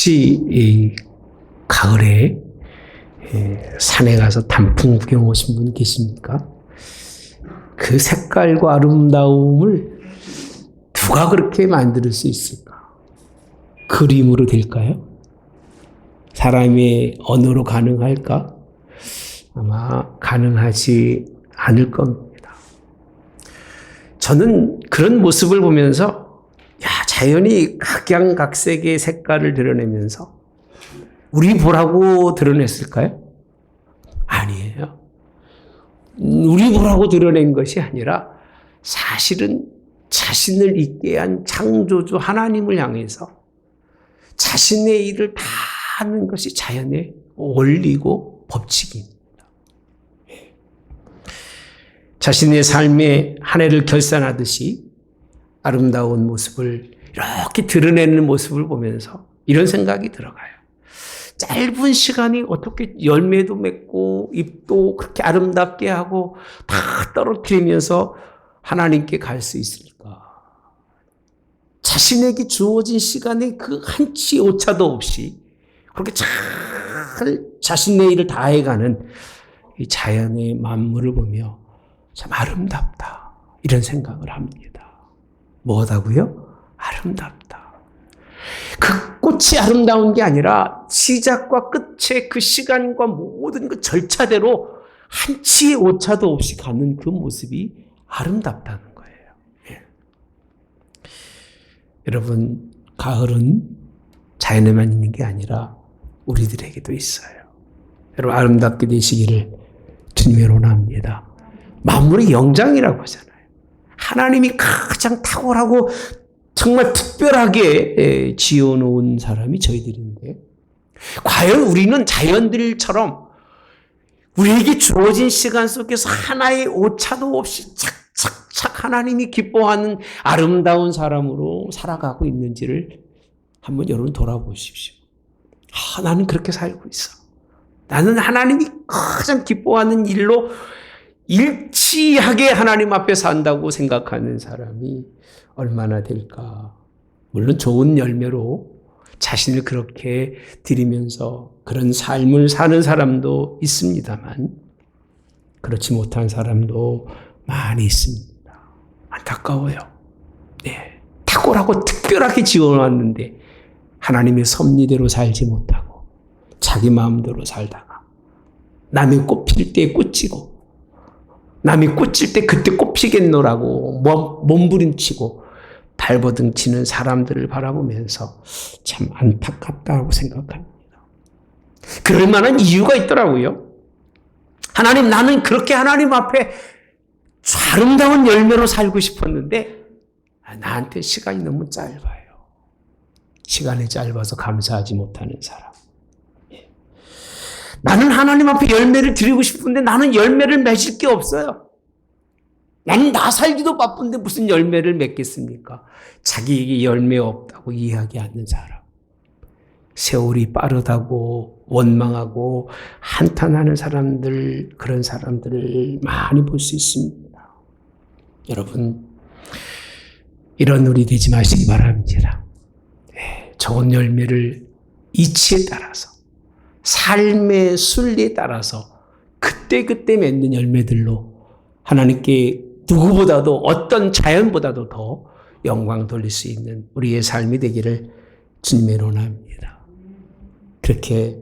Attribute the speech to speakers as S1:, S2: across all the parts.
S1: 혹시 이 가을에 산에 가서 단풍 구경 오신 분 계십니까? 그 색깔과 아름다움을 누가 그렇게 만들 수 있을까? 그림으로 될까요? 사람의 언어로 가능할까? 아마 가능하지 않을 겁니다. 저는 그런 모습을 보면서 자연이 각양각색의 색깔을 드러내면서 우리 보라고 드러냈을까요? 아니에요. 우리 보라고 드러낸 것이 아니라 사실은 자신을 있게 한 창조주 하나님을 향해서 자신의 일을 다 하는 것이 자연의 원리고 법칙입니다. 자신의 삶의 한 해를 결산하듯이 아름다운 모습을 이렇게 드러내는 모습을 보면서 이런 생각이 들어가요. 짧은 시간이 어떻게 열매도 맺고 잎도 그렇게 아름답게 하고 다 떨어뜨리면서 하나님께 갈 수 있을까? 자신에게 주어진 시간에 그 한치 오차도 없이 그렇게 잘 자신의 일을 다 해가는 이 자연의 만물을 보며 참 아름답다. 이런 생각을 합니다. 뭐하다고요? 아름답다. 그 꽃이 아름다운 게 아니라 시작과 끝의 그 시간과 모든 그 절차대로 한치의 오차도 없이 가는 그 모습이 아름답다는 거예요. 예. 여러분, 가을은 자연에만 있는 게 아니라 우리들에게도 있어요. 여러분, 아름답게 되시기를 주님의 원합니다. 만물의 영장이라고 하잖아요. 하나님이 가장 탁월하고 정말 특별하게 지어놓은 사람이 저희들인데, 과연 우리는 자연들처럼 우리에게 주어진 시간 속에서 하나의 오차도 없이 착착착 하나님이 기뻐하는 아름다운 사람으로 살아가고 있는지를 한번 여러분 돌아보십시오. 나는 그렇게 살고 있어. 나는 하나님이 가장 기뻐하는 일로 일치하게 하나님 앞에 산다고 생각하는 사람이 얼마나 될까? 물론 좋은 열매로 자신을 그렇게 드리면서 그런 삶을 사는 사람도 있습니다만 그렇지 못한 사람도 많이 있습니다. 안타까워요. 네, 탁월하고 특별하게 지어놨는데 하나님의 섭리대로 살지 못하고 자기 마음대로 살다가 남이 꽃 필 때 꽃지고 남이 꽃일 때 그때 꽃피겠노라고 몸부림치고 발버둥치는 사람들을 바라보면서 참 안타깝다고 생각합니다. 그럴 만한 이유가 있더라고요. 하나님, 나는 그렇게 하나님 앞에 아름다운 열매로 살고 싶었는데 나한테 시간이 너무 짧아요. 시간이 짧아서 감사하지 못하는 사람. 나는 하나님 앞에 열매를 드리고 싶은데 나는 열매를 맺을 게 없어요. 나는 나 살기도 바쁜데 무슨 열매를 맺겠습니까? 자기에게 열매 없다고 이해하지 않는 사람. 세월이 빠르다고 원망하고 한탄하는 사람들, 그런 사람들을 많이 볼 수 있습니다. 여러분, 이런 우리 되지 마시기 바랍니다. 좋은 열매를 이치에 따라서 삶의 순리에 따라서 그때그때 맺는 열매들로 하나님께 누구보다도 어떤 자연보다도 더 영광 돌릴 수 있는 우리의 삶이 되기를 주님의 원합니다. 그렇게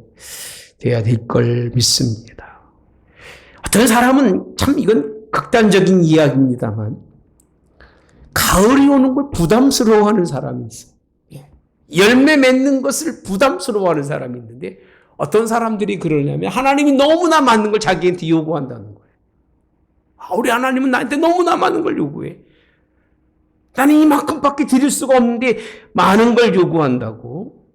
S1: 돼야 될 걸 믿습니다. 어떤 사람은 참 이건 극단적인 이야기입니다만 가을이 오는 걸 부담스러워하는 사람이 있어요. 열매 맺는 것을 부담스러워하는 사람이 있는데 어떤 사람들이 그러냐면 하나님이 너무나 많은 걸 자기한테 요구한다는 거예요. 우리 하나님은 나한테 너무나 많은 걸 요구해. 나는 이만큼밖에 드릴 수가 없는데 많은 걸 요구한다고.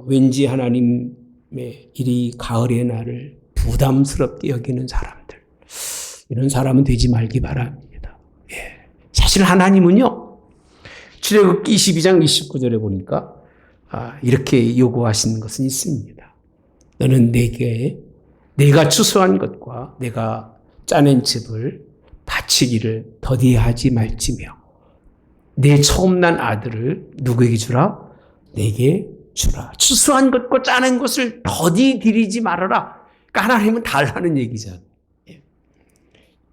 S1: 왠지 하나님의 일이 가을의 날을 부담스럽게 여기는 사람들. 이런 사람은 되지 말기 바랍니다. 사실 하나님은요. 출애굽기 22장 29절에 보니까 이렇게 요구하시는 것은 있습니다. 너는 내가 추수한 것과 내가 짜낸 즙을 바치기를 더디하지 말지며 내 처음 난 아들을 누구에게 주라? 내게 주라. 추수한 것과 짜낸 것을 더디 드리지 말아라. 그러니까 하나님은 달라는 얘기잖아요.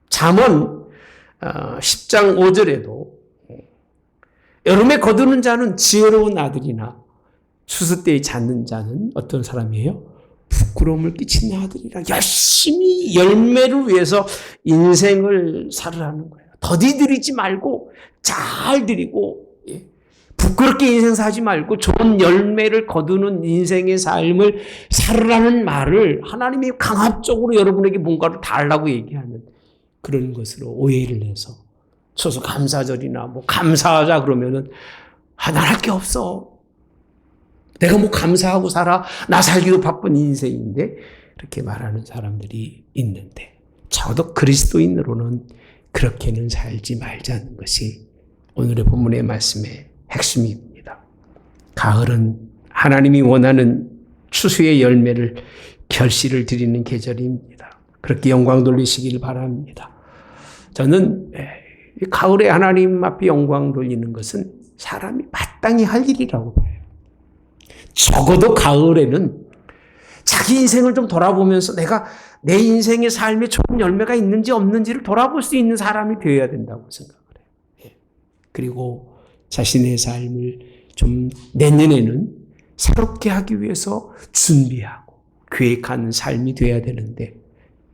S1: 잠언 10장 5절에도 여름에 거두는 자는 지혜로운 아들이나 추수 때에 잤는 자는 어떤 사람이에요? 부끄러움을 끼치는 아들이라. 열심히 열매를 위해서 인생을 살으라는 거예요. 더디 드리지 말고 잘 드리고 부끄럽게 인생 사지 말고 좋은 열매를 거두는 인생의 삶을 살으라는 말을 하나님이 강압적으로 여러분에게 뭔가를 달라고 얘기하는 그런 것으로 오해를 해서 추수감사절이나 뭐 감사하자 그러면은 난 할 게 없어. 내가 뭐 감사하고 살아. 나 살기도 바쁜 인생인데 그렇게 말하는 사람들이 있는데 적어도 그리스도인으로는 그렇게는 살지 말자는 것이 오늘의 본문의 말씀의 핵심입니다. 가을은 하나님이 원하는 추수의 열매를 결실을 드리는 계절입니다. 그렇게 영광 돌리시길 바랍니다. 저는 가을에 하나님 앞에 영광 돌리는 것은 사람이 마땅히 할 일이라고 봐요. 적어도 가을에는 자기 인생을 좀 돌아보면서 내가 내 인생의 삶에 좋은 열매가 있는지 없는지를 돌아볼 수 있는 사람이 되어야 된다고 생각을 해요. 그리고 자신의 삶을 좀 내년에는 새롭게 하기 위해서 준비하고 계획하는 삶이 되어야 되는데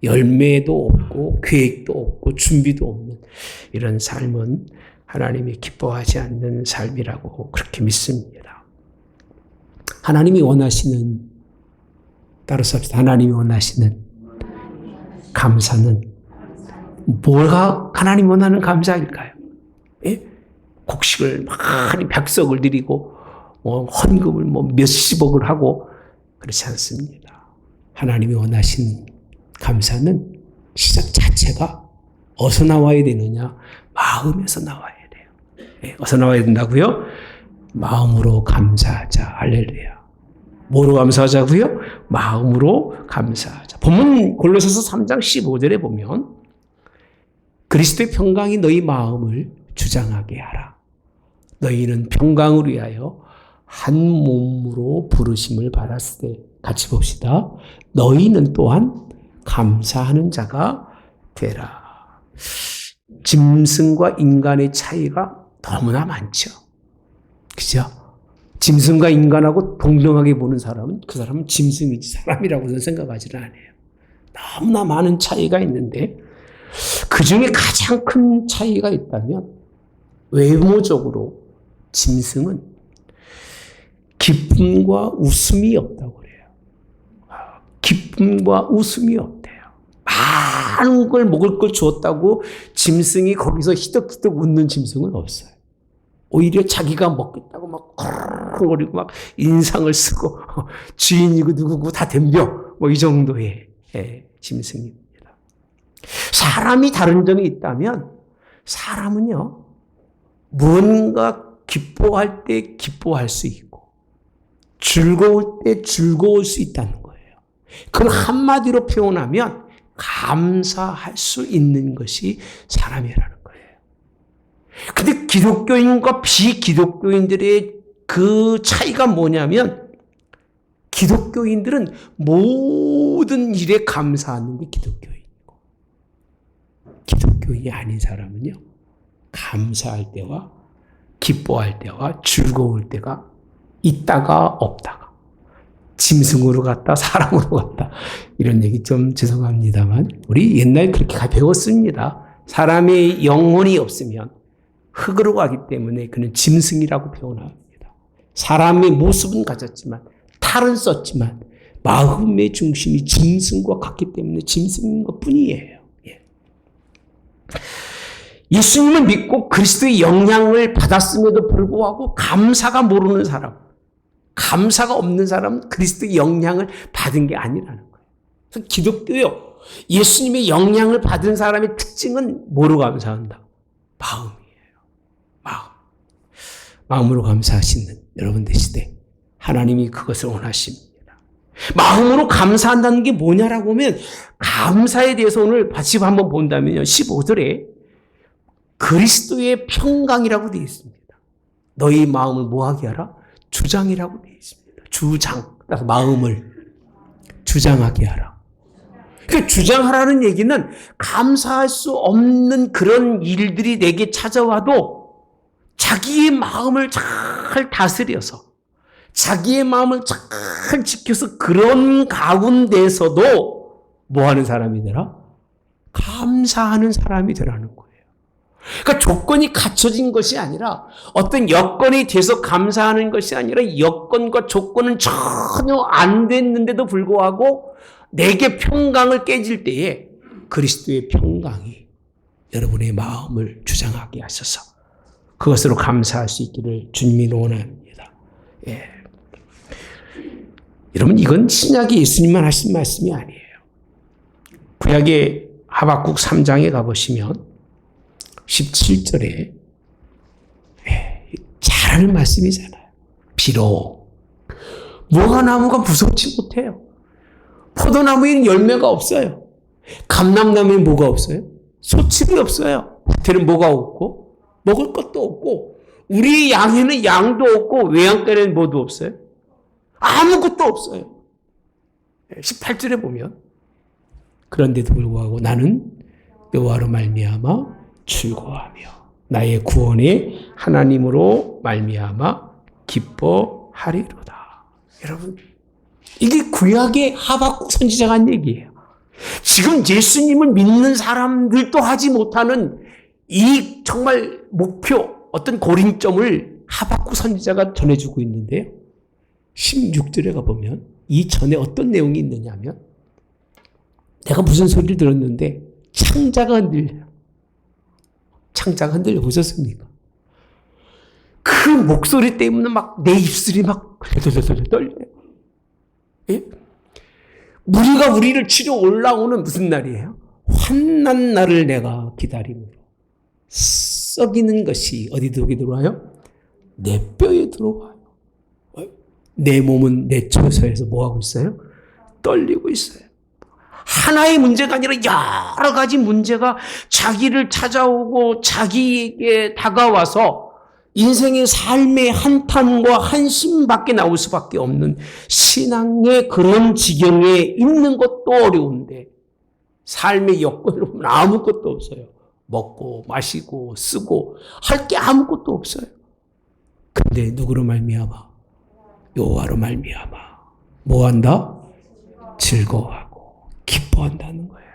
S1: 열매도 없고 계획도 없고 준비도 없는 이런 삶은 하나님이 기뻐하지 않는 삶이라고 그렇게 믿습니다. 하나님이 원하시는, 따라서 합시다. 하나님이 원하시는 감사는 뭐가 하나님 원하는 감사일까요? 예? 곡식을 많이 백석을 드리고 헌금을 몇십억을 하고 그렇지 않습니다. 하나님이 원하시는 감사는 시작 자체가 어디서 나와야 되느냐? 마음에서 나와야 돼요. 예, 어디서 나와야 된다고요? 마음으로 감사하자. 할렐루야. 뭐로 감사하자고요? 마음으로 감사하자. 본문 골로새서 3장 15절에 보면 그리스도의 평강이 너희 마음을 주장하게 하라. 너희는 평강을 위하여 한 몸으로 부르심을 받았을 때 같이 봅시다. 너희는 또한 감사하는 자가 되라. 짐승과 인간의 차이가 너무나 많죠. 그죠? 짐승과 인간하고 동등하게 보는 사람은 그 사람은 짐승이지 사람이라고는 생각하지는 않아요. 너무나 많은 차이가 있는데 그 중에 가장 큰 차이가 있다면 외모적으로 짐승은 기쁨과 웃음이 없다고 그래요. 기쁨과 웃음이 없대요. 많은 걸 먹을 걸 주었다고 짐승이 거기서 히덕히덕 웃는 짐승은 없어요. 오히려 자기가 먹겠다고 막 거리고 막 인상을 쓰고 주인이고 누구고 다 덤벼 이 정도의 짐승입니다. 사람이 다른 점이 있다면 사람은요 무언가 기뻐할 때 기뻐할 수 있고 즐거울 때 즐거울 수 있다는 거예요. 그걸 한마디로 표현하면 감사할 수 있는 것이 사람이라는 거예요. 근데 기독교인과 비기독교인들의 그 차이가 뭐냐면 기독교인들은 모든 일에 감사하는 게 기독교인이고 기독교인이 아닌 사람은요 감사할 때와 기뻐할 때와 즐거울 때가 있다가 없다가 짐승으로 갔다 사람으로 갔다 이런 얘기 좀 죄송합니다만 우리 옛날에 그렇게 배웠습니다. 사람의 영혼이 없으면 흙으로 가기 때문에 그는 짐승이라고 표현합니다. 사람의 모습은 가졌지만 탈은 썼지만 마음의 중심이 짐승과 같기 때문에 짐승인 것뿐이에요. 예수님을 믿고 그리스도의 영향을 받았음에도 불구하고 감사가 모르는 사람, 감사가 없는 사람은 그리스도의 영향을 받은 게 아니라는 거예요. 그래서 기독교요. 예수님의 영향을 받은 사람의 특징은 뭐로 감사한다? 마음이에요. 마음으로 감사하시는 여러분 되시되 하나님이 그것을 원하십니다. 마음으로 감사한다는 게 뭐냐라고 하면 감사에 대해서 오늘 같이 한번 본다면요. 15절에 그리스도의 평강이라고 되어 있습니다. 너희 마음을 뭐하게 하라? 주장이라고 되어 있습니다. 따라서 마음을 주장하게 하라. 그 주장하라는 얘기는 감사할 수 없는 그런 일들이 내게 찾아와도 자기의 마음을 잘 다스려서 자기의 마음을 잘 지켜서 그런 가운데서도 뭐 하는 사람이 되라? 감사하는 사람이 되라는 거예요. 그러니까 조건이 갖춰진 것이 아니라 어떤 여건이 돼서 감사하는 것이 아니라 여건과 조건은 전혀 안 됐는데도 불구하고 내게 평강을 깨질 때에 그리스도의 평강이 여러분의 마음을 주장하게 하셔서 그것으로 감사할 수 있기를 주님이 원합니다. 예. 여러분 이건 신약의 예수님만 하신 말씀이 아니에요. 구약의 하박국 3장에 가보시면 17절에 잘하는 말씀이잖아요. 비록 무화과나무가 무섭지 못해요. 포도나무에는 열매가 없어요. 감람나무에는 뭐가 없어요? 소출이 없어요. 밭에는 뭐가 없고 먹을 것도 없고 우리 양에는 양도 없고 외양간에는 뭐도 없어요. 아무것도 없어요. 18절에 보면 그런데도 불구하고 나는 여호와로 말미암아 즐거워하며 나의 구원의 하나님으로 말미암아 기뻐하리로다. 여러분 이게 구약의 하박국 선지자가 한 얘기예요. 지금 예수님을 믿는 사람들도 하지 못하는 이 정말 목표 어떤 고린점을 하박국 선지자가 전해주고 있는데요. 16절에 가보면 이 전에 어떤 내용이 있느냐 하면 내가 무슨 소리를 들었는데 창자가 흔들려요. 창자가 흔들려 보셨습니까? 그 목소리 때문에 막 내 입술이 막 떨려요. 예? 무리가 우리를 치러 올라오는 무슨 날이에요? 환난 날을 내가 기다림으로 썩이는 것이 어디 들어와요? 내 뼈에 들어와요. 내 몸은 내 처소에서 뭐하고 있어요? 떨리고 있어요. 하나의 문제가 아니라 여러 가지 문제가 자기를 찾아오고 자기에게 다가와서 인생의 삶의 한탄과 한심밖에 나올 수밖에 없는 신앙의 그런 지경에 있는 것도 어려운데 삶의 여건을 보면 아무것도 없어요. 먹고 마시고 쓰고 할 게 아무것도 없어요. 근데 누구로 말미암아? 여호와로 말미암아 뭐한다? 즐거워하고 기뻐한다는 거예요.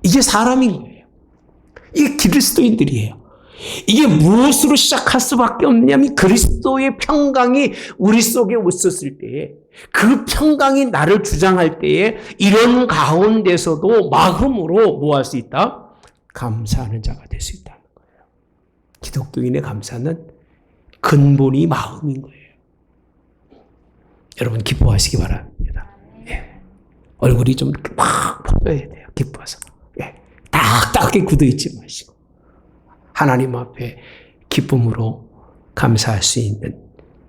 S1: 이게 사람인 거예요. 이게 그리스도인들이에요. 이게 무엇으로 시작할 수밖에 없느냐면 그리스도의 평강이 우리 속에 있었을 때에 그 평강이 나를 주장할 때에 이런 가운데서도 마음으로 뭐 할 수 있다? 감사하는 자가 될 수 있다는 거예요. 기독교인의 감사는 근본이 마음인 거예요. 여러분 기뻐하시기 바랍니다. 예. 얼굴이 좀 막 퍼져야 돼요. 기뻐서. 예. 딱딱하게 굳어있지 마시고 하나님 앞에 기쁨으로 감사할 수 있는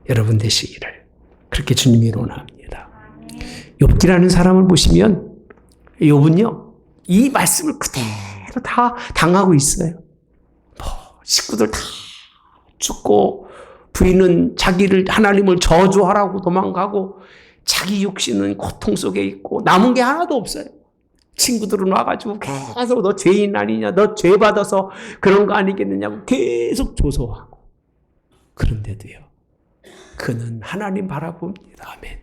S1: 여러분 되시기를 그렇게 주님이 원합니다. 욥기라는 사람을 보시면 욥은요 이 말씀을 그대로 다 당하고 있어요. 식구들 다 죽고 부인은 자기를 하나님을 저주하라고 도망가고 자기 육신은 고통 속에 있고 남은 게 하나도 없어요. 친구들은 와가지고 계속 너 죄인 아니냐, 너 죄 받아서 그런 거 아니겠느냐고 계속 조소하고 그런데도요 그는 하나님 바라봅니다. 아멘.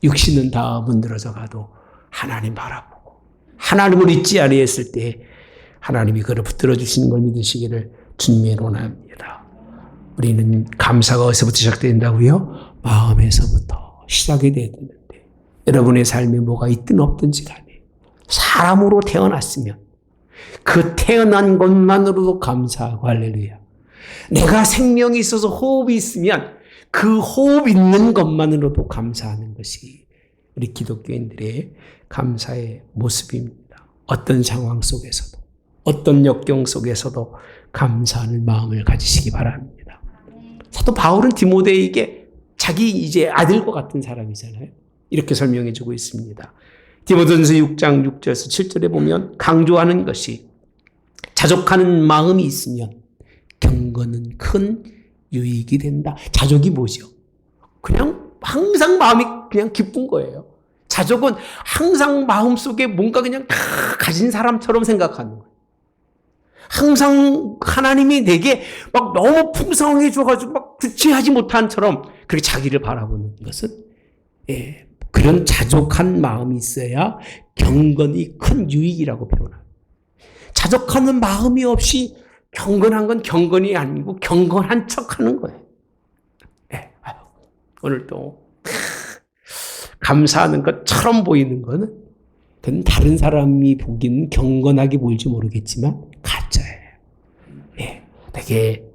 S1: 육신은 다 문드러져 가도 하나님 바라보고 하나님을 잊지 아니했을 때 하나님이 그를 붙들어 주시는 걸 믿으시기를 주님의 원합니다. 우리는 감사가 어디서부터 시작된다고요? 마음에서부터 시작이 돼야 되는데 여러분의 삶에 뭐가 있든 없든지 간에 사람으로 태어났으면 그 태어난 것만으로도 감사하고 할렐루야. 내가 생명이 있어서 호흡이 있으면 그 호흡 있는 것만으로도 감사하는 것이 우리 기독교인들의 감사의 모습입니다. 어떤 상황 속에서도 어떤 역경 속에서도 감사하는 마음을 가지시기 바랍니다. 사도 바울은 디모데에게 자기 이제 아들과 같은 사람이잖아요. 이렇게 설명해 주고 있습니다. 디모데전서 6장 6절에서 7절에 보면 강조하는 것이 자족하는 마음이 있으면 경건은 큰 유익이 된다. 자족이 뭐죠? 그냥 항상 마음이 그냥 기쁜 거예요. 자족은 항상 마음속에 뭔가 그냥 다 가진 사람처럼 생각하는 거예요. 항상 하나님이 내게 막 너무 풍성해 줘가지고 막 주체하지 못한처럼 그렇게 자기를 바라보는 것은, 그런 자족한 마음이 있어야 경건이 큰 유익이라고 표현합니다. 자족하는 마음이 없이 경건한 건 경건이 아니고 경건한 척 하는 거예요. 오늘 또 감사하는 것처럼 보이는 거는 그건 다른 사람이 보기는 경건하게 보일지 모르겠지만 가짜예요. 되게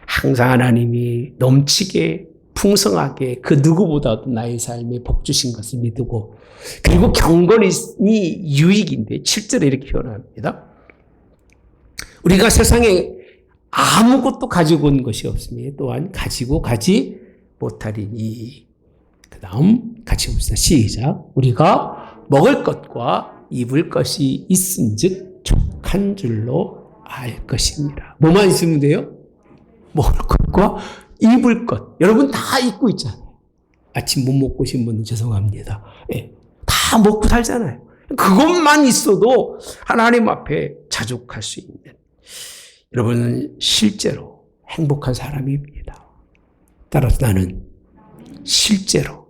S1: 항상 하나님이 넘치게 풍성하게 그 누구보다도 나의 삶에 복 주신 것을 믿고, 그리고 경건이 유익인데 7절에 이렇게 표현합니다. 우리가 세상에 아무것도 가지고 온 것이 없으니 또한 가지고 가지 못하리니. 그 다음 같이 봅시다. 시작. 우리가 먹을 것과 입을 것이 있은즉 족한 줄로 알 것입니다. 뭐만 있으면 돼요? 먹을 것과 입을 것. 여러분 다 입고 있잖아요. 아침 못 먹고 오신 분은 죄송합니다. 다 먹고 살잖아요. 그것만 있어도 하나님 앞에 자족할 수 있는, 여러분은 실제로 행복한 사람입니다. 따라서 나는 실제로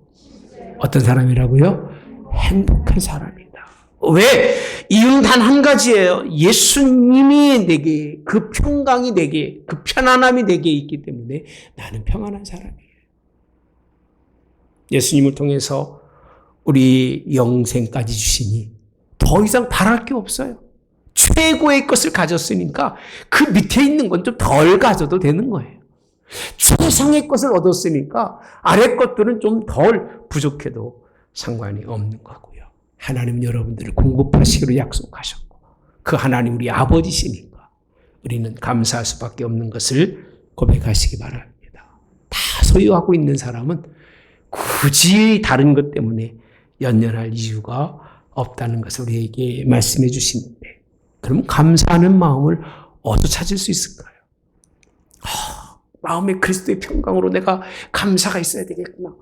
S1: 어떤 사람이라고요? 행복한 사람이다. 왜? 이유는 단 한 가지예요. 예수님이 내게, 그 평강이 내게, 그 편안함이 내게 있기 때문에 나는 평안한 사람이에요. 예수님을 통해서 우리 영생까지 주시니 더 이상 바랄 게 없어요. 최고의 것을 가졌으니까 그 밑에 있는 건 좀 덜 가져도 되는 거예요. 최상의 것을 얻었으니까 아래 것들은 좀 덜 부족해도 상관이 없는 거고요. 하나님 여러분들을 공급하시기로 약속하셨고, 그 하나님 우리 아버지시니까 우리는 감사할 수밖에 없는 것을 고백하시기 바랍니다. 다 소유하고 있는 사람은 굳이 다른 것 때문에 연연할 이유가 없다는 것을 우리에게 말씀해 주시는데, 그럼 감사하는 마음을 어디서 찾을 수 있을까요? 마음에 그리스도의 평강으로 내가 감사가 있어야 되겠구나.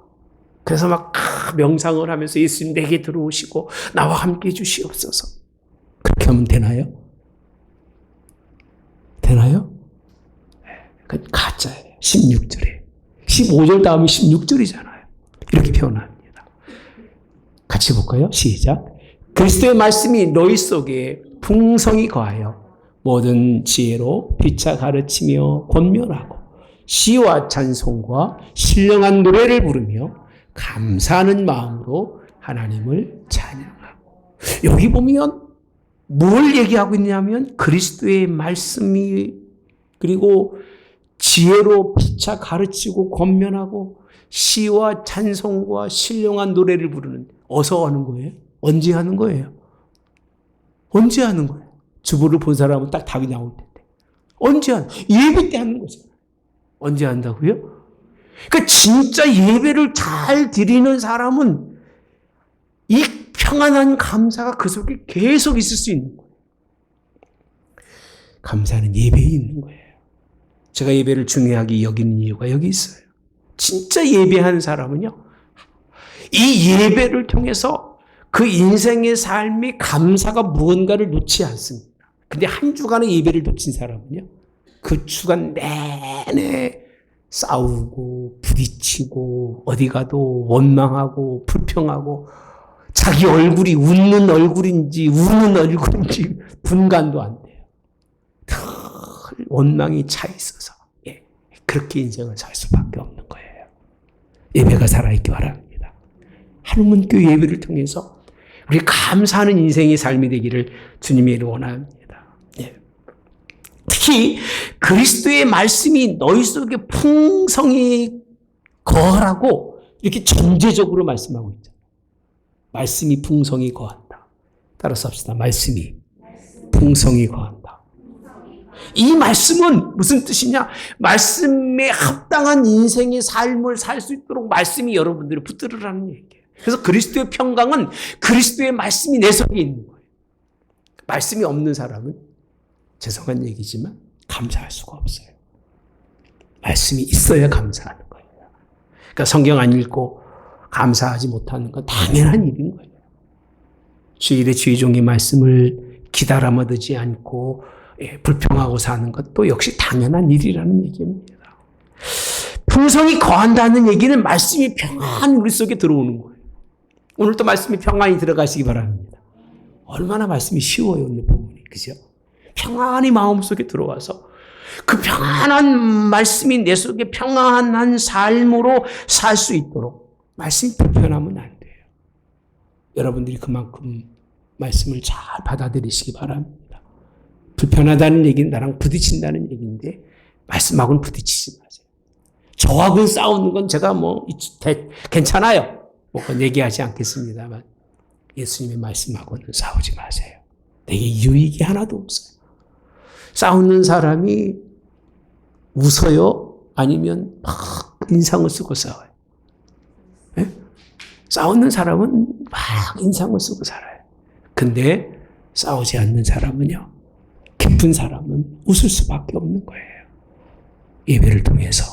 S1: 그래서 막 명상을 하면서 예수님 내게 들어오시고 나와 함께 해주시옵소서. 그렇게 하면 되나요? 되나요? 그건 가짜예요. 16절에. 15절 다음이 16절이잖아요. 이렇게 표현합니다. 같이 볼까요? 시작. 그리스도의 말씀이 너희 속에 풍성히 거하여 모든 지혜로 피차 가르치며 권면하고 시와 찬송과 신령한 노래를 부르며 감사하는 마음으로 하나님을 찬양하고. 여기 보면 뭘 얘기하고 있냐면 그리스도의 말씀이, 그리고 지혜로 피차 가르치고 권면하고 시와 찬송과 신령한 노래를 부르는, 어서 하는 거예요? 언제 하는 거예요? 언제 하는 거예요? 주보를 본 사람은 딱 답이 나올 텐데. 언제 하는? 예배 때 하는 거잖아요. 언제 한다고요? 그러니까 진짜 예배를 잘 드리는 사람은 이 평안한 감사가 그 속에 계속 있을 수 있는 거예요. 감사는 예배에 있는 거예요. 제가 예배를 중요하게 여기는 이유가 여기 있어요. 진짜 예배하는 사람은요, 이 예배를 통해서 그 인생의 삶의 감사가 무언가를 놓지 않습니다. 근데 한 주간의 예배를 놓친 사람은요, 그 주간 내내 싸우고 부딪히고 어디 가도 원망하고 불평하고 자기 얼굴이 웃는 얼굴인지 우는 얼굴인지 분간도 안 돼요. 늘 원망이 차 있어서 그렇게 인생을 살 수밖에 없는 거예요. 예배가 살아있기 바랍니다. 하루문교 예배를 통해서 우리 감사하는 인생의 삶이 되기를 주님의 이름으로 원합니다. 특히 그리스도의 말씀이 너희 속에 풍성히 거하라고 이렇게 전제적으로 말씀하고 있죠. 말씀이 풍성히 거한다. 따라서 합시다. 말씀이 풍성히 거한다. 이 말씀은 무슨 뜻이냐? 말씀에 합당한 인생의 삶을 살 수 있도록 말씀이 여러분들을 붙들으라는 얘기예요. 그래서 그리스도의 평강은 그리스도의 말씀이 내 속에 있는 거예요. 말씀이 없는 사람은 죄송한 얘기지만 감사할 수가 없어요. 말씀이 있어야 감사하는 거예요. 그러니까 성경 안 읽고 감사하지 못하는 건 당연한 일인 거예요. 주일에 주의종의 말씀을 기다람아 두지 않고 불평하고 사는 것도 역시 당연한 일이라는 얘기입니다. 풍성이 거한다는 얘기는 말씀이 평안히 우리 속에 들어오는 거예요. 오늘도 말씀이 평안히 들어가시기 바랍니다. 얼마나 말씀이 쉬워요, 오늘 부분이. 그죠? 평안히 마음속에 들어와서 그 평안한 말씀이 내 속에 평안한 삶으로 살 수 있도록 말씀이 불편하면 안 돼요. 여러분들이 그만큼 말씀을 잘 받아들이시기 바랍니다. 불편하다는 얘기는 나랑 부딪힌다는 얘기인데 말씀하고는 부딪히지 마세요. 저하고는 싸우는 건 제가 괜찮아요. 그건 얘기하지 않겠습니다만 예수님의 말씀하고는 싸우지 마세요. 내게 유익이 하나도 없어요. 싸우는 사람이 웃어요? 아니면 막 인상을 쓰고 싸워요? 네? 싸우는 사람은 막 인상을 쓰고 살아요. 근데 싸우지 않는 사람은요, 기쁜 사람은 웃을 수밖에 없는 거예요. 예배를 통해서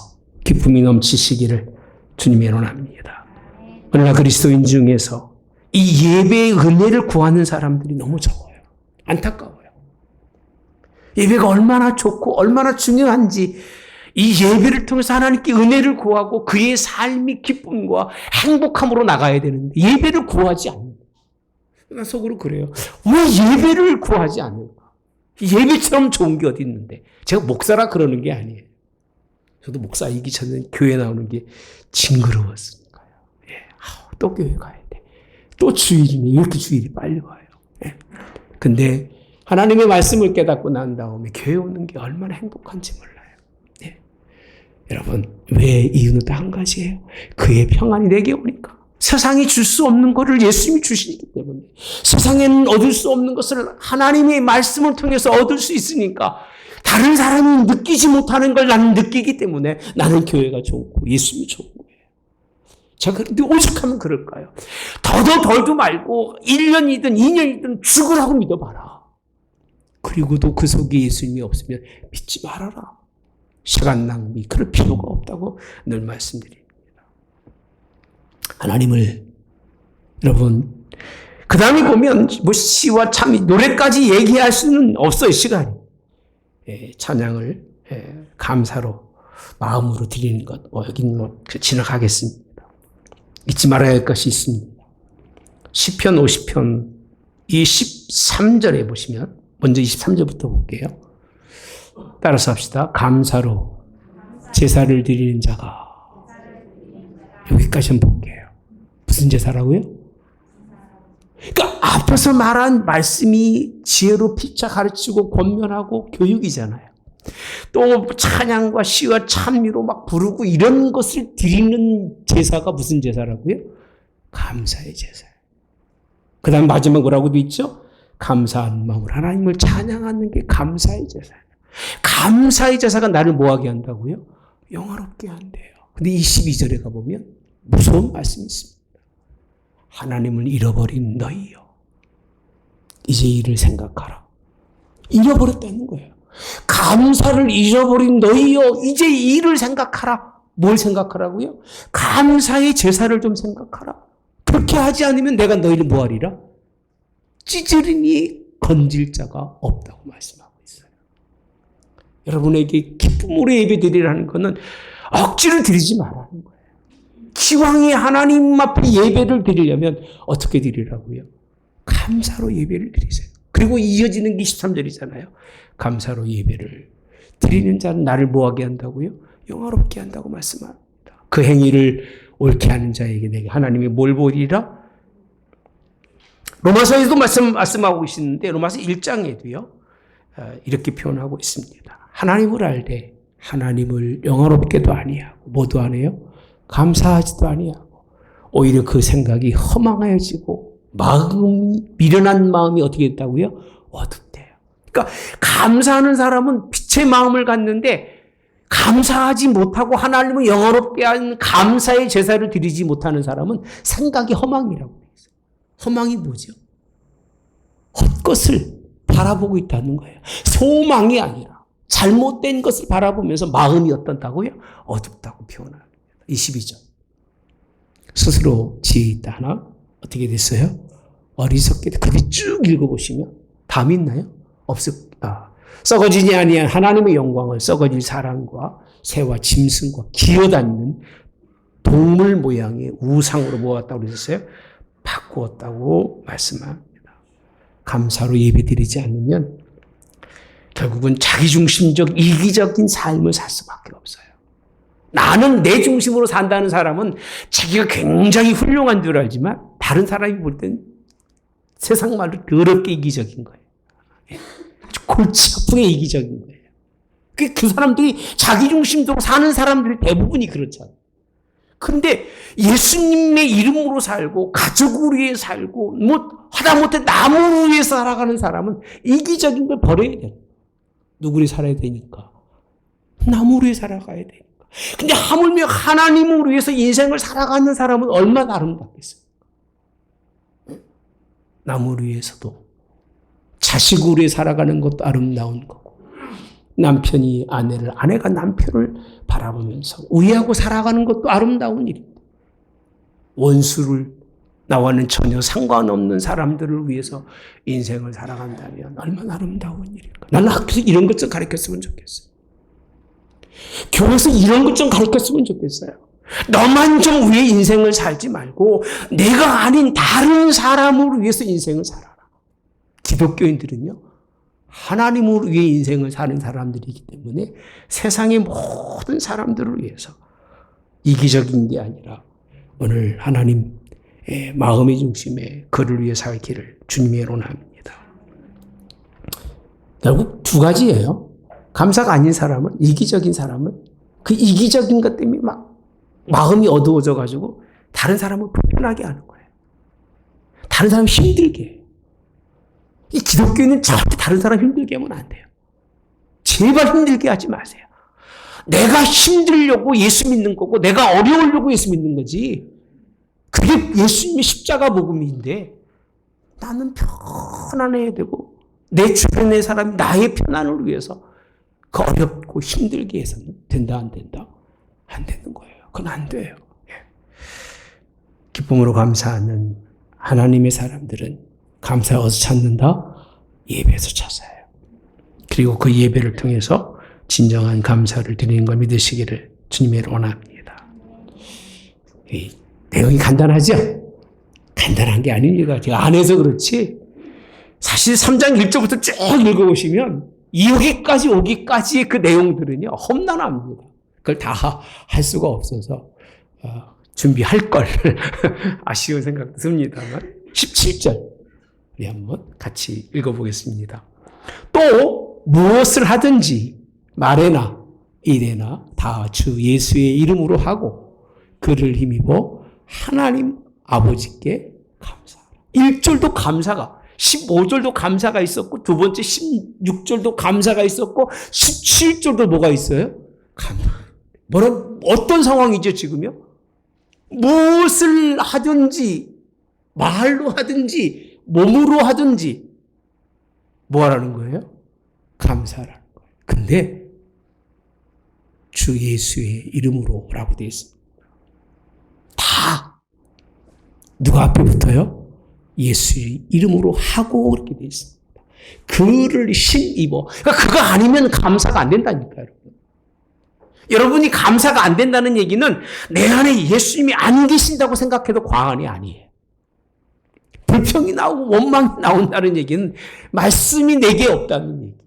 S1: 기쁨이 넘치시기를 주님의 원합니다. 그러나 그리스도인 중에서 이 예배의 은혜를 구하는 사람들이 너무 적어요. 안타까워요. 예배가 얼마나 좋고 얼마나 중요한지 이 예배를 통해서 하나님께 은혜를 구하고 그의 삶이 기쁨과 행복함으로 나가야 되는데 예배를 구하지 않는다. 나 속으로 그래요. 왜 예배를 구하지 않는가? 예배처럼 좋은 게 어디 있는데. 제가 목사라 그러는 게 아니에요. 저도 목사이기 전에 교회 나오는 게 징그러웠으니까요. 또 교회 가야 돼. 또 주일이네. 이렇게 주일이 빨리 와요. 근데 하나님의 말씀을 깨닫고 난 다음에 교회 오는 게 얼마나 행복한지 몰라요. 여러분, 왜 이유는 다 한 가지예요. 그의 평안이 내게 오니까. 세상이 줄 수 없는 것을 예수님이 주시기 때문에 세상에는 얻을 수 없는 것을 하나님의 말씀을 통해서 얻을 수 있으니까 다른 사람이 느끼지 못하는 걸 나는 느끼기 때문에 나는 교회가 좋고 예수님이 좋은 거예요. 제가 그런데 오죽하면 그럴까요? 더도 덜도 말고 1년이든 2년이든 죽으라고 믿어봐라. 그리고도 그 속에 예수님이 없으면 믿지 말아라. 시간 낭비, 그럴 필요가 없다고 늘 말씀드립니다. 하나님을, 여러분, 그 다음에 보면 시와 참, 노래까지 얘기할 수는 없어요, 시간이. 찬양을 감사로, 마음으로 드리는 것, 여기는 지나가겠습니다. 잊지 말아야 할 것이 있습니다. 시편 50편, 이 13절에 보시면, 먼저 23절부터 볼게요. 따라서 합시다. 감사로 제사를 드리는 자가, 여기까지 한번 볼게요. 무슨 제사라고요? 그러니까 앞에서 말한 말씀이 지혜로 피차 가르치고 권면하고 교육이잖아요. 또 찬양과 시와 찬미로 막 부르고 이런 것을 드리는 제사가 무슨 제사라고요? 감사의 제사예요. 그 다음 마지막 뭐라고 돼 있죠? 감사한 마음으로 하나님을 찬양하는 게 감사의 제사예요. 감사의 제사가 나를 뭐하게 한다고요? 영화롭게 한대요. 근데 22절에 가보면 무서운 말씀이 있습니다. 하나님을 잃어버린 너희여, 이제 이를 생각하라. 잃어버렸다는 거예요. 감사를 잃어버린 너희여, 이제 이를 생각하라. 뭘 생각하라고요? 감사의 제사를 좀 생각하라. 그렇게 하지 않으면 내가 너희를 뭐하리라? 찌질이니 건질 자가 없다고 말씀하고 있어요. 여러분에게 기쁨으로 예배드리라는 것은 억지로 드리지 말라는 거예요. 기왕에 하나님 앞에 예배를 드리려면 어떻게 드리라고요? 감사로 예배를 드리세요. 그리고 이어지는 게 23절이잖아요. 감사로 예배를 드리는 자는 나를 뭐하게 한다고요? 영화롭게 한다고 말씀합니다. 그 행위를 옳게 하는 자에게 내게 하나님이 뭘 보이리라? 로마서에도 말씀하고 계시는데 로마서 1장에도요. 이렇게 표현하고 있습니다. 하나님을 알되 하나님을 영화롭게도 아니하고 뭐도 안 해요? 감사하지도 아니하고 오히려 그 생각이 허망해지고 마음이 미련한 마음이 어떻게 됐다고요? 어둡대요. 그러니까 감사하는 사람은 빛의 마음을 갖는데 감사하지 못하고 하나님을 영화롭게 한 감사의 제사를 드리지 못하는 사람은 생각이 허망이라고 했어요. 허망이 뭐죠? 헛것을 바라보고 있다는 거예요. 소망이 아니라 잘못된 것을 바라보면서 마음이 어떻다고요? 어둡다고 표현합니다. 22절. 스스로 지혜 있다 하나? 어떻게 됐어요? 어리석게 그렇게 쭉 읽어보시면 답이 있나요? 없습니다. 썩어지지 아니한 하나님의 영광을 썩어질 사람과 새와 짐승과 기어다니는 동물 모양의 우상으로 모았다고 그러셨어요? 바꾸었다고 말씀합니다. 감사로 예배드리지 않으면 결국은 자기중심적 이기적인 삶을 살 수밖에 없어요. 나는 내 중심으로 산다는 사람은 자기가 굉장히 훌륭한 줄 알지만 다른 사람이 볼 땐 세상 말로 더럽게 이기적인 거예요. 아주 골치 아프게 이기적인 거예요. 그 사람들이 자기중심적으로 사는 사람들이 대부분이 그렇잖아요. 근데 예수님의 이름으로 살고 가족을 위해 살고 하다못해 남을 위해 살아가는 사람은 이기적인 걸 버려야 돼요. 누구를 살아야 되니까. 남을 위해 살아가야 되니까. 근데 하물며 하나님을 위해서 인생을 살아가는 사람은 얼마나 아름답겠어요. 남을 위해서도 자식을 위해 살아가는 것도 아름다운 거고 남편이 아내를, 아내가 남편을 바라보면서 우애하고 살아가는 것도 아름다운 일입니다. 원수를 나와는 전혀 상관없는 사람들을 위해서 인생을 살아간다면 얼마나 아름다운 일일까. 나는 학교에서 이런 것 좀 가르쳤으면 좋겠어요. 교회에서 이런 것 좀 가르쳤으면 좋겠어요. 너만 좀 위해 인생을 살지 말고 내가 아닌 다른 사람을 위해서 인생을 살아라. 기독교인들은요, 하나님을 위해 인생을 사는 사람들이기 때문에 세상의 모든 사람들을 위해서 이기적인 게 아니라 오늘 하나님 마음의 중심에 그를 위해 살기를 주님의 원합니다. 결국 두 가지예요. 감사가 아닌 사람은, 이기적인 사람은 그 이기적인 것 때문에 막 마음이 어두워져 가지고 다른 사람을 불편하게 하는 거예요. 다른 사람 힘들게 해요. 이 기독교인은 절대 다른 사람 힘들게 하면 안 돼요. 제발 힘들게 하지 마세요. 내가 힘들려고 예수 믿는 거고 내가 어려우려고 예수 믿는 거지. 그게 예수님의 십자가 복음인데 나는 편안해야 되고 내 주변의 사람이 나의 편안을 위해서 그 어렵고 힘들게 해서는 된다 안 된다? 안 되는 거예요. 그건 안 돼요. 기쁨으로 감사하는 하나님의 사람들은 감사 어디서 찾는다? 예배에서 찾아요. 그리고 그 예배를 통해서 진정한 감사를 드리는 걸 믿으시기를 주님의 원합니다. 이 내용이 간단하죠? 간단한 게 아닙니다. 제가 안 해서 그렇지. 사실 3장 1절부터 쭉 읽어보시면 여기까지 오기까지의 그 내용들은요, 험난합니다. 그걸 다 할 수가 없어서 준비할 걸 아쉬운 생각도 듭니다만 17절 우리 한번 같이 읽어보겠습니다. 또 무엇을 하든지 말에나 이래나 다 주 예수의 이름으로 하고 그를 힘입어 하나님 아버지께 감사하라. 1절도 감사가 15절도 감사가 있었고 두 번째 16절도 감사가 있었고 17절도 뭐가 있어요? 감사. 어떤 상황이죠 지금요? 무엇을 하든지 말로 하든지 몸으로 하든지 뭐 하라는 거예요? 감사하라는 거예요. 근데 주 예수의 이름으로 라고 되어 있습니다. 다 누가 앞에 붙어요? 예수의 이름으로 하고 그렇게 되어 있습니다. 그를 힘입어. 그러니까 그거 아니면 감사가 안 된다니까요, 여러분. 여러분이 감사가 안 된다는 얘기는 내 안에 예수님이 안 계신다고 생각해도 과언이 아니에요. 불평이 나오고 원망이 나온다는 얘기는 말씀이 내게 없다는 얘기예요.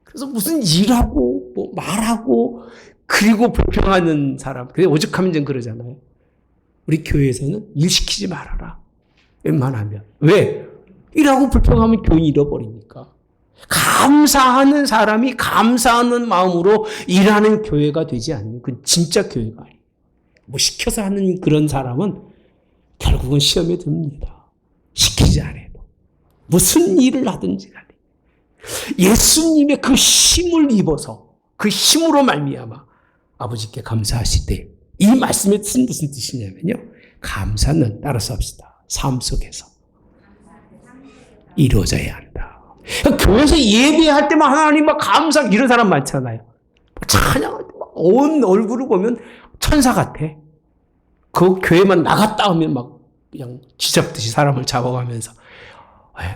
S1: 그래서 무슨 일하고 뭐 말하고 그리고 불평하는 사람, 그게 오죽하면 좀 그러잖아요. 우리 교회에서는 일 시키지 말아라. 웬만하면. 왜? 일하고 불평하면 교인 잃어버리니까. 감사하는 사람이 감사하는 마음으로 일하는 교회가 되지 않는, 그건 진짜 교회가 아니에요. 뭐 시켜서 하는 그런 사람은 결국은 시험에 듭니다. 시키지 않아도. 무슨 일을 하든지 간에. 예수님의 그 힘을 입어서 그 힘으로 말미암아 아버지께 감사하실 때 이 말씀의 뜻은 무슨 뜻이냐면요. 감사는 따라서 합시다. 삶 속에서 이루어져야 한다. 교회에서 예배할 때만 하나님 막 감사 이런 사람 많잖아요. 찬양할 때 온 얼굴을 보면 천사 같아. 그 교회만 나갔다 오면 막 그냥 쥐잡듯이 사람을 잡아가면서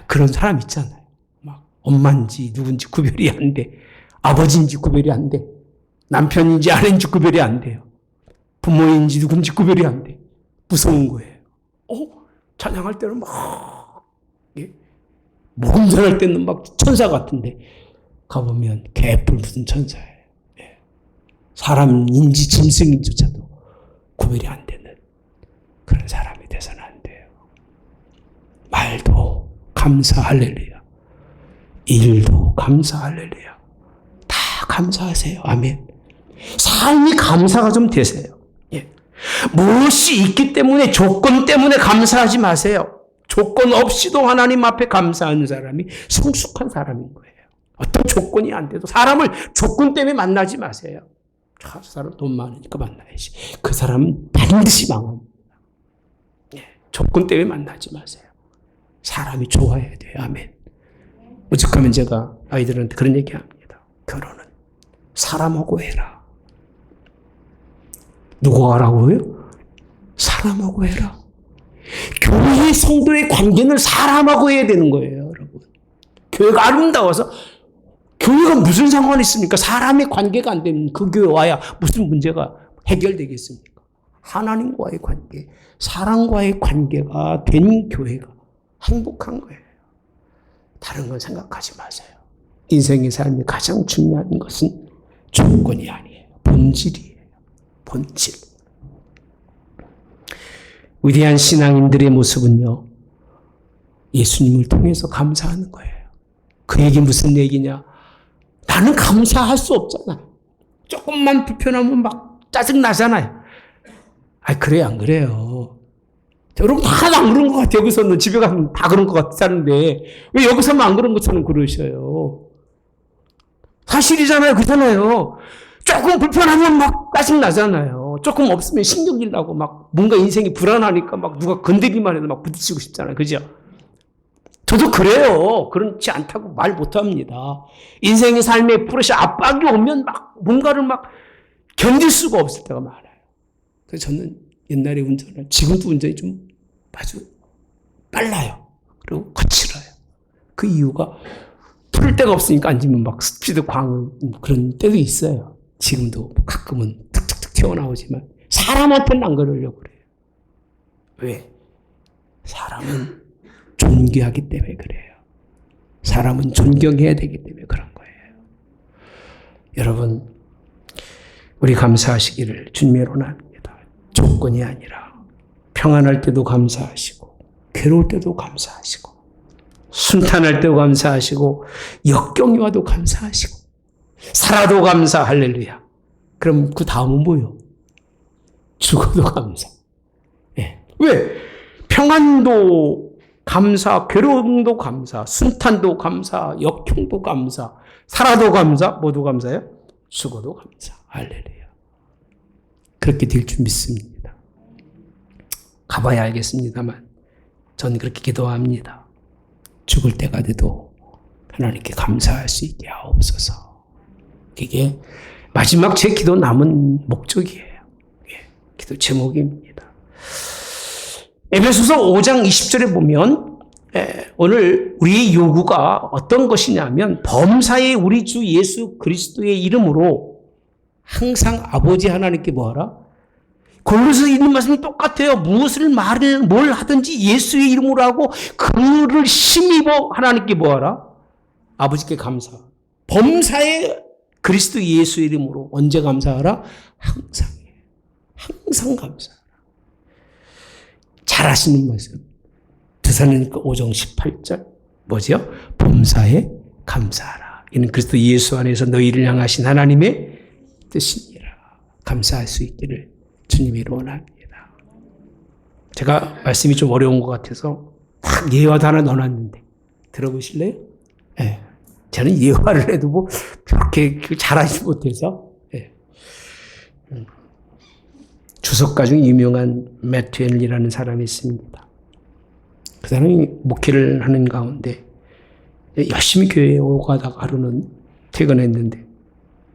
S1: 그런 사람 있잖아요. 막 엄마인지 누군지 구별이 안 돼. 아버지인지 구별이 안 돼. 남편인지 아내인지 구별이 안 돼요. 부모인지 누군지 구별이 안 돼. 무서운 거예요. 찬양할 때는 막, 목음절할 때는 막 천사 같은데, 가보면 개뿔 무슨 천사예요. 사람인지 짐승인지조차도 구별이 안 되는 그런 사람이 돼서는 안 돼요. 말도 감사 할렐루야. 일도 감사 할렐루야. 다 감사하세요. 아멘. 삶이 감사가 좀 되세요. 무엇이 있기 때문에, 조건 때문에 감사하지 마세요. 조건 없이도 하나님 앞에 감사하는 사람이 성숙한 사람인 거예요. 어떤 조건이 안 돼도 사람을 조건 때문에 만나지 마세요. 저 사람 돈 많으니까 만나야지. 그 사람은 반드시 망합니다. 조건 때문에 만나지 마세요. 사람이 좋아야 돼요. 아멘. 오죽하면 제가 아이들한테 그런 얘기합니다. 결혼은 사람하고 해라. 누구 하라고요? 사람하고 해라. 교회 성도의 관계는 사람하고 해야 되는 거예요, 여러분. 교회가 아름다워서 교회가 무슨 상관이 있습니까? 사람의 관계가 안 되면 그 교회 와야 무슨 문제가 해결되겠습니까? 하나님과의 관계, 사람과의 관계가 된 교회가 행복한 거예요. 다른 건 생각하지 마세요. 인생의 삶이 가장 중요한 것은 조건이 아니에요. 본질이에요. 본질. 위대한 신앙인들의 모습은요, 예수님을 통해서 감사하는 거예요. 그 얘기 무슨 얘기냐? 나는 감사할 수 없잖아요. 조금만 불편하면 막 짜증나잖아요. 그래요, 안 그래요? 여러분 다 안 그런 것 같아요. 여기서는 집에 가면 다 그런 것 같다는데 왜 여기서만 안 그런 것처럼 그러셔요? 사실이잖아요. 그렇잖아요. 조금 불편하면 막 짜증나잖아요. 조금 없으면 신경질 나고 막 뭔가 인생이 불안하니까 막 누가 건드리기만 해도 막 부딪히고 싶잖아요. 그죠? 저도 그래요. 그렇지 않다고 말 못합니다. 인생의 삶에 프레셔 압박이 오면 막 뭔가를 막 견딜 수가 없을 때가 많아요. 그래서 저는 옛날에 운전을, 지금도 운전이 좀 아주 빨라요. 그리고 거칠어요. 그 이유가 풀 데가 없으니까 앉으면 막 스피드 광 그런 때도 있어요. 지금도 가끔은 툭툭툭 튀어나오지만 사람한테는 안 그러려고 그래요. 왜? 사람은 존귀하기 때문에 그래요. 사람은 존경해야 되기 때문에 그런 거예요. 여러분, 우리 감사하시기를 주님의 원합니다. 조건이 아니라 평안할 때도 감사하시고 괴로울 때도 감사하시고 순탄할 때도 감사하시고 역경이 와도 감사하시고 살아도 감사. 할렐루야. 그럼 그 다음은 뭐예요? 죽어도 감사. 왜? 평안도 감사, 괴로움도 감사, 순탄도 감사, 역경도 감사, 살아도 감사, 모두 감사예요? 죽어도 감사. 할렐루야. 그렇게 될 줄 믿습니다. 가봐야 알겠습니다만 저는 그렇게 기도합니다. 죽을 때가 돼도 하나님께 감사할 수 있게 하옵소서. 이게 마지막 제 기도 남은 목적이에요. 기도 제목입니다. 에베소서 5장 20절에 보면 오늘 우리의 요구가 어떤 것이냐면 범사의 우리 주 예수 그리스도의 이름으로 항상 아버지 하나님께 뭐하라? 골로새서 있는 말씀이 똑같아요. 무엇을 뭘 하든지 예수의 이름으로 하고 그를 힘입어 하나님께 뭐하라? 아버지께 감사. 범사의 그리스도 예수의 이름으로 언제 감사하라? 항상. 항상 감사하라. 잘 아시는 말씀. 데살로니가 5장 18절. 뭐죠? 범사에 감사하라. 이는 그리스도 예수 안에서 너희를 향하신 하나님의 뜻이니라. 감사할 수 있기를 주님이 원합니다. 제가 말씀이 좀 어려운 것 같아서 딱 예화도 하나 넣어놨는데 들어보실래요? 네. 저는 예화를 해도 뭐 그렇게 잘하지 못해서 주석가 중에 유명한 매튜엘이라는 사람이 있습니다. 그 사람이 목회를 하는 가운데 열심히 교회에 오고 가다가 하루는 퇴근했는데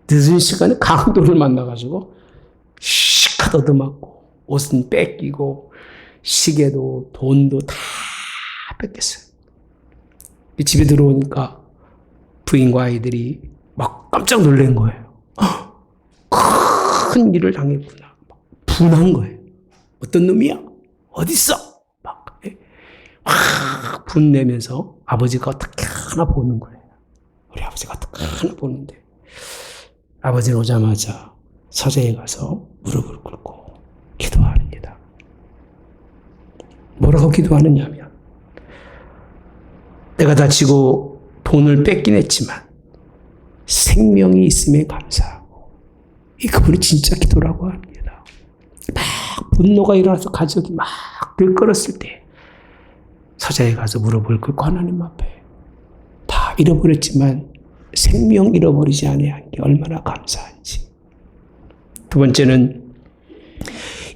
S1: 늦은 시간에 강도를 만나가지고 시카도도 맞고 옷은 뺏기고 시계도 돈도 다 뺏겼어요. 집에 들어오니까 부인과 아이들이 막 깜짝 놀란 거예요. 큰 일을 당했구나. 분한 거예요. 어떤 놈이야? 어딨어? 막 분내면서 아버지가 어떻게 하나 보는 거예요. 우리 아버지가 어떻게 하나 보는데 아버지는 오자마자 서재에 가서 무릎을 꿇고 기도합니다. 뭐라고 기도하느냐면 내가 다치고 돈을 뺏긴 했지만 생명이 있음에 감사하고 이 그분이 진짜 기도라고 합니다. 막 분노가 일어나서 가족이 막 들끓었을 때 서재에 가서 무릎을 꿇고 하나님 앞에 다 잃어버렸지만 생명 잃어버리지 아니한 게 얼마나 감사한지. 두 번째는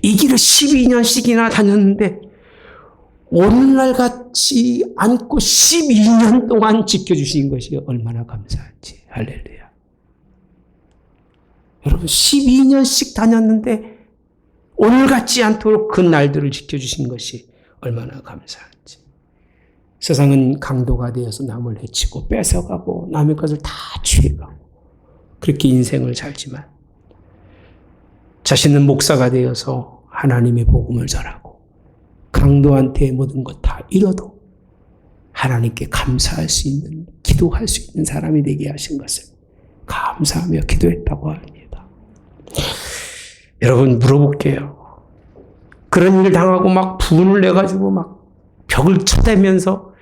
S1: 이 길을 12년씩이나 다녔는데 오늘날 같지 않고 12년 동안 지켜주신 것이 얼마나 감사한지. 할렐루야. 여러분 12년씩 다녔는데 오늘 같지 않도록 그 날들을 지켜주신 것이 얼마나 감사한지. 세상은 강도가 되어서 남을 해치고 뺏어가고 남의 것을 다 취해가고 그렇게 인생을 살지만 자신은 목사가 되어서 하나님의 복음을 전하고 강도한테 모든 것 다 잃어도 하나님께 감사할 수 있는, 기도할 수 있는 사람이 되게 하신 것을 감사하며 기도했다고 합니다. 여러분 물어볼게요. 그런 일 당하고 막 분을 내가지고 막 벽을 쳐대면서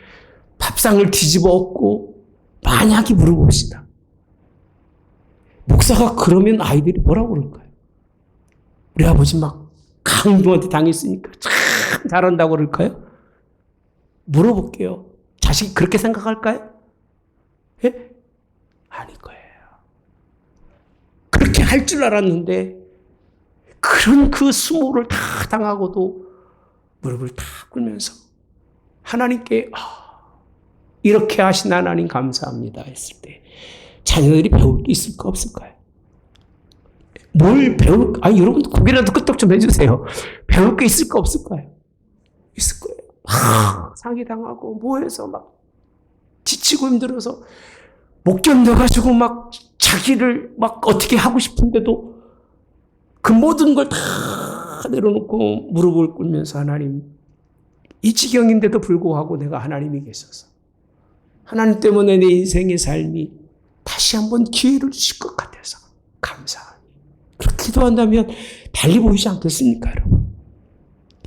S1: 밥상을 뒤집어 엎고 만약에 물어봅시다. 목사가 그러면 아이들이 뭐라고 그럴까요? 우리 아버지 막 강도한테 당했으니까 참 잘한다고 그럴까요? 물어볼게요. 자식이 그렇게 생각할까요? 예? 아닐 거예요. 그렇게 할 줄 알았는데 그런 그 수모를 다 당하고도 무릎을 다 꿇면서 하나님께 이렇게 하신 하나님 감사합니다 했을 때 자녀들이 배울 게 있을까 없을까요? 뭘 배울까? 여러분 고개라도 끄떡 좀 해주세요. 배울 게 있을까 없을까요? 있을 거예요. 사기당하고 뭐해서 막 지치고 힘들어서 못 견뎌가지고 막 자기를 막 어떻게 하고 싶은데도 그 모든 걸 다 내려놓고 무릎을 꿇면서 하나님 이 지경인데도 불구하고 내가 하나님이 계셔서 하나님 때문에 내 인생의 삶이 다시 한번 기회를 주실 것 같아서 감사하니 그렇게 기도한다면 달리 보이지 않겠습니까 여러분?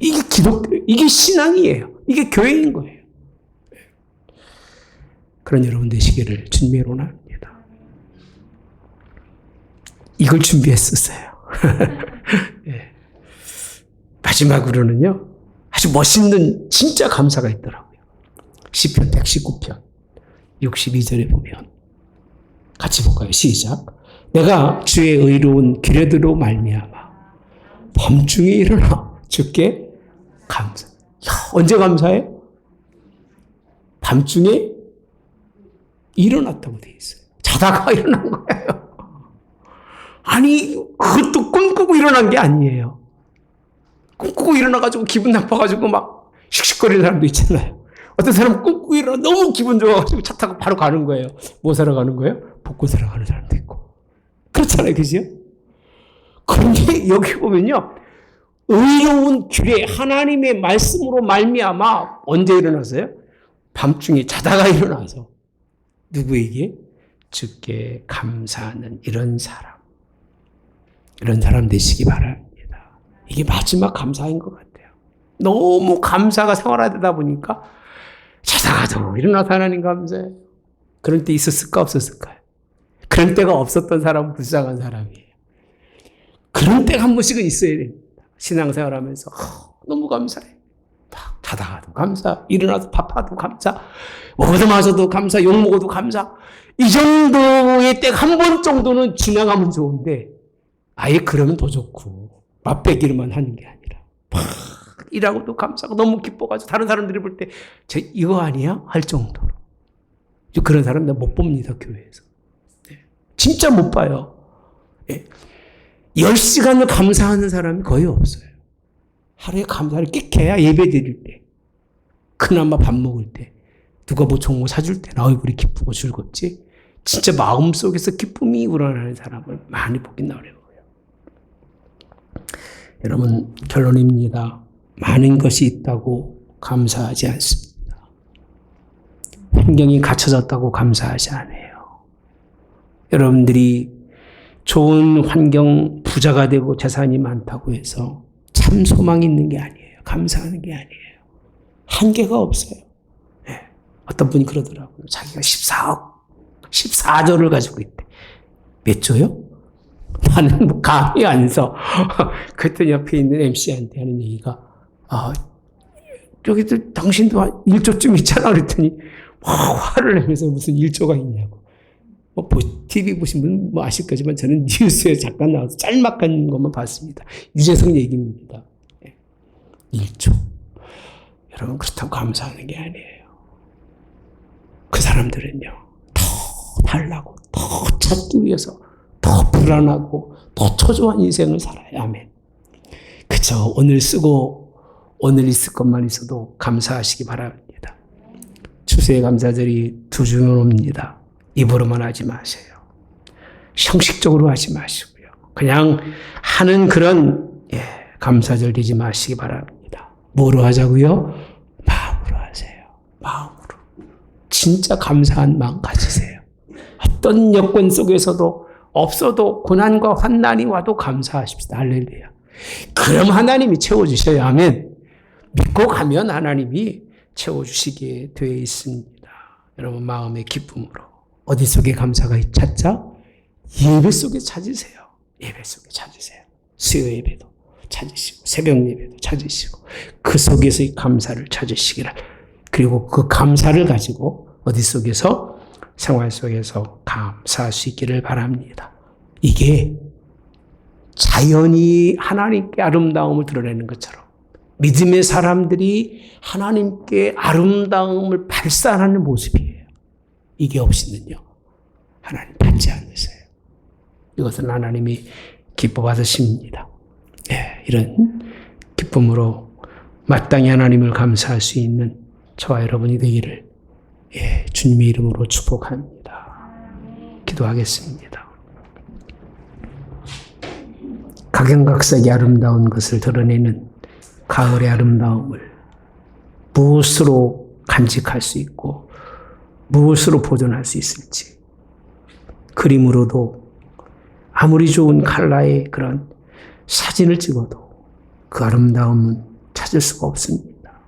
S1: 이게 기독교, 이게 신앙이에요. 이게 교회인 거예요. 그런 여러분 되시기를 주님의 원합니다. 이걸 준비했었어요. 네. 마지막으로는요. 아주 멋있는 진짜 감사가 있더라고요. 시편 119편 62절에 보면 같이 볼까요? 시작. 내가 주의 의로운 기뢰들로 말미암아 밤중에 일어나 주께 감사. 언제 감사해? 밤중에 일어났다고 돼 있어요. 자다가 일어난 거예요. 아니 그것도 꿈꾸고 일어난 게 아니에요. 꿈꾸고 일어나가지고 기분 나빠가지고 막 씩씩거리는 사람도 있잖아요. 어떤 사람은 꿈꾸고 일어나 너무 기분 좋아가지고 차 타고 바로 가는 거예요. 뭐 사러 가는 거예요? 복권 사러 가는 사람도 있고. 그렇잖아요. 그죠? 그런데 여기 보면요. 의로운 규례 하나님의 말씀으로 말미암아 언제 일어났어요? 밤중에 자다가 일어나서 누구에게? 주께 감사하는 이런 사람 되시기 바랍니다. 이게 마지막 감사인 것 같아요. 너무 감사가 생활화되다 보니까 자다가도 일어나서 하나님 감사해요. 그런 때 있었을까 없었을까요? 그런 때가 없었던 사람은 불쌍한 사람이에요. 그런 때가 한 번씩은 있어야 됩니다. 신앙생활하면서 너무 감사해. 자다가도 감사, 일어나서 밥하도 감사, 먹어도 감사, 욕 먹어도 감사. 이 정도의 때가 한 번 정도는 지나가면 좋은데 아예 그러면 더 좋고 맛배기로만 하는 게 아니라 막 일하고도 감사하고 너무 기뻐가지고 다른 사람들이 볼 때 저 이거 아니야? 할 정도로. 그런 사람 내가 못 봅니다. 교회에서. 진짜 못 봐요. 10시간을 감사하는 사람이 거의 없어요. 하루에 감사를 깨켜야 예배 드릴 때, 그나마 밥 먹을 때, 누가 뭐 좋은 거 사줄 때 나 얼굴이 기쁘고 즐겁지. 진짜 마음속에서 기쁨이 우러나는 사람을 많이 보긴 어려워요. 여러분, 결론입니다. 많은 것이 있다고 감사하지 않습니다. 환경이 갖춰졌다고 감사하지 않아요. 여러분들이 좋은 환경, 부자가 되고 재산이 많다고 해서 참 소망이 있는 게 아니에요. 감사하는 게 아니에요. 한계가 없어요. 네. 어떤 분이 그러더라고요. 자기가 14조를 가지고 있대. 몇 조요? 나는 뭐 감이 안 서. 그랬더니 옆에 있는 MC한테 하는 얘기가, 저기도 당신도 한 1조쯤 있잖아. 그랬더니 화를 내면서 무슨 1조가 있냐고. TV 보신 분 아실 거지만 저는 뉴스에 잠깐 나와서 짤막한 것만 봤습니다. 유재석 얘기입니다. 1조. 여러분, 그렇다고 감사하는 게 아니에요. 그 사람들은요, 더 달라고, 더 찾기 위해서 더 불안하고 더 초조한 인생을 살아야 하면, 그저 오늘 쓰고 오늘 있을 것만 있어도 감사하시기 바랍니다. 추수의 감사절이 두 주면 옵니다. 입으로만 하지 마세요. 형식적으로 하지 마시고요. 그냥 하는 그런 감사절 되지 마시기 바랍니다. 뭐로 하자고요? 마음으로 하세요. 마음으로. 진짜 감사한 마음 가지세요. 어떤 여건 속에서도 없어도 고난과 환난이 와도 감사하십시다. 할렐루야. 그럼 하나님이 채워주셔야 하면 믿고 가면 하나님이 채워주시기에 되어 있습니다. 여러분, 마음의 기쁨으로 어디 속에 감사가 찾자? 예배 속에 찾으세요. 예배 속에 찾으세요. 수요 예배도 찾으시고 새벽 예배도 찾으시고 그 속에서 이 감사를 찾으시기를, 그리고 그 감사를 가지고 어디 속에서 생활 속에서 감사할 수 있기를 바랍니다. 이게 자연이 하나님께 아름다움을 드러내는 것처럼 믿음의 사람들이 하나님께 아름다움을 발산하는 모습이에요. 이게 없이는요, 하나님 받지 않으세요. 이것은 하나님이 기뻐 받으십니다. 이런 기쁨으로 마땅히 하나님을 감사할 수 있는 저와 여러분이 되기를 주님의 이름으로 축복합니다. 기도하겠습니다. 각양각색의 아름다운 것을 드러내는 가을의 아름다움을 무엇으로 간직할 수 있고 무엇으로 보존할 수 있을지, 그림으로도 아무리 좋은 컬러의 그런 사진을 찍어도 그 아름다움은 찾을 수가 없습니다.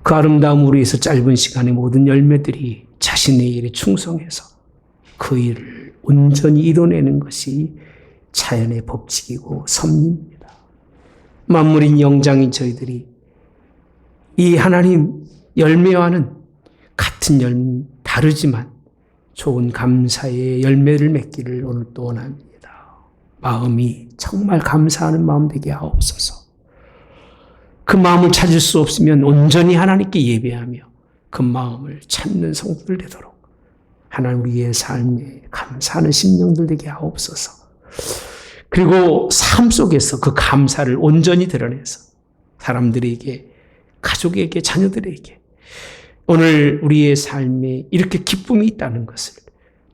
S1: 그 아름다움으로 위해서 짧은 시간에 모든 열매들이 자신의 일에 충성해서 그 일을 온전히 이뤄내는 것이 자연의 법칙이고 섭리입니다. 만물인 영장인 저희들이 이 하나님 열매와는 같은 열매, 다르지만 좋은 감사의 열매를 맺기를 오늘 또 원합니다. 마음이 정말 감사하는 마음 되게 하옵소서. 그 마음을 찾을 수 없으면 온전히 하나님께 예배하며 그 마음을 찾는 성도들 되도록 하나님 우리의 삶에 감사하는 심령들 되게 하옵소서. 그리고 삶 속에서 그 감사를 온전히 드러내서 사람들에게, 가족에게, 자녀들에게 오늘 우리의 삶에 이렇게 기쁨이 있다는 것을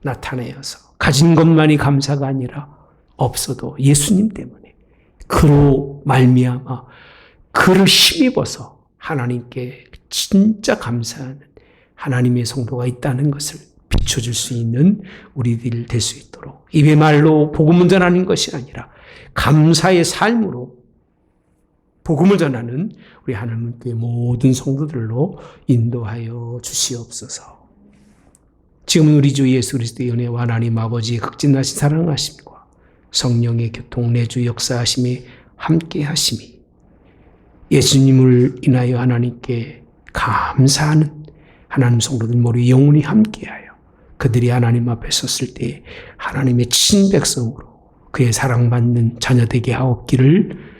S1: 나타내어서 가진 것만이 감사가 아니라 없어도 예수님 때문에 그로 말미암아 그를 힘입어서 하나님께 진짜 감사하는 하나님의 성도가 있다는 것을 비춰줄 수 있는 우리들 될 수 있도록 입의 말로 복음을 전하는 것이 아니라 감사의 삶으로 복음을 전하는 우리 하나님께 모든 성도들로 인도하여 주시옵소서. 지금은 우리 주 예수 그리스도의 은혜와 하나님 아버지의 극진하신 사랑하심과 성령의 교통 내주 역사하심이 함께 하심이 예수님을 인하여 하나님께 감사하는 하나님 성도들 모두 영원히 함께하여 그들이 하나님 앞에 섰을 때 하나님의 친백성으로 그의 사랑받는 자녀 되게 하옵기를